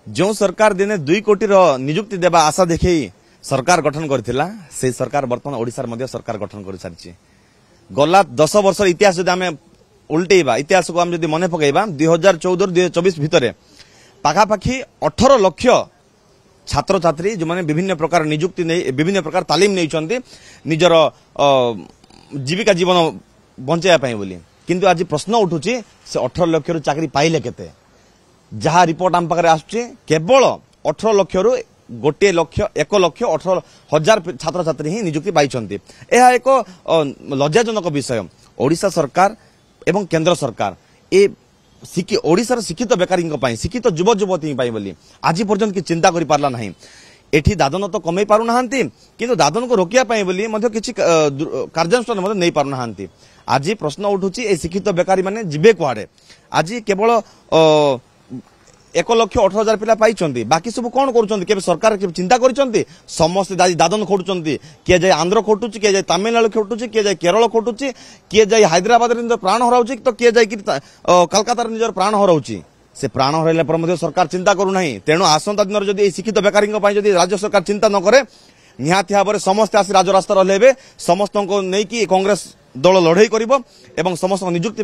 जो सरकार दिने 2 कोटी निजुक्ति देवा आशा देखी सरकार गठन करथिला से सरकार वर्तमान ओडिशार मध्य सरकार गठन कर सारिछि। गला 10 वर्ष इतिहास जदि आमे उल्टेइबा इतिहास को हम जदि मने पकेइबा 2014 2024 भितरे पाखापाखी 18 लाख छात्र छात्री जो माने विभिन्न प्रकार निजुक्ति नै विभिन्न प्रकार तालीम नै निजर जीविका जीवन बंचाया पाई बोली किंतु आज प्रश्न उठुची से 18 लाख रु चाकरी पाइले केते जहा रिपोर्ट आम पाखे आसुचे केवल 18 लाख रु 1 लाख 18 हजार छात्र छात्री ही निजुक्ति पाइछंती। यह एक लज्जाजनक विषय। ओडिशा सरकार एवं केंद्र सरकार ए ओडिशार शिक्षित बेकारी शिक्षित युव युवती बोली आज पर्यंत कि चिंता करि पारला नाही। एठी दादन तो कमे पारु नाहांती किंतु दादन को रोकिया पाई बोली मध्य किछि कार्यानुष्ठान मध्य नै पारु नाहांती। आज प्रश्न उठुची ए शिक्षित बेकारी माने जिबे कुआडे। आज केवल 1 लाख 18 हजार पिला पाइछंती बाकी सब कोन करूछंती केबे सरकार के चिंता करिसंती समस्त दादन खोटुचंती किए जाय आंध्र खोटुची किए जाय तमिलनाडु खोटुची किए जाय केरल खोटुची किए जाय हैदराबाद रे निजर प्राण हराउची तो किए जाय कि कलकत्ता रे निजर प्राण हराउची से प्राण हरैला पर मध्य सरकार चिंता करू नाही। तेणु आसंता दिन जदि शिक्षित बेकारी जदि राज्य सरकार चिंता न करे निहाती भाव समस्त आसी राजरास्ता रहले समस्त को नहीं कि कांग्रेस दल लड़ई करिवो एवं समस्त निजुक्ति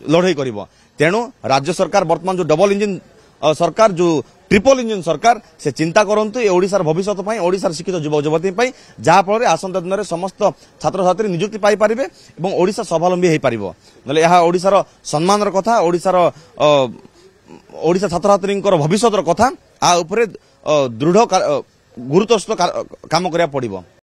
लड़ई करिवो। तेणु राज्य सरकार वर्तमान जो डबल इंजिन सरकार जो ट्रिपल इंजिन सरकार से चिंता करंतु ए ओडिशार भविष्यत पई ओडिशार शिक्षित युव युवती पई जहा फल आसंता दिन समस्त छात्र छात्री निजुक्ति पाई पारिबे एवं ओडिशा स्वावलंबी हेई पारिबो। नले यह ओडिशार सम्मानर कथा ओडिशा छात्र छात्री भविष्यतर कथा आ उपरे दृढ़ गुरुत्व काम करिया पड़िबो।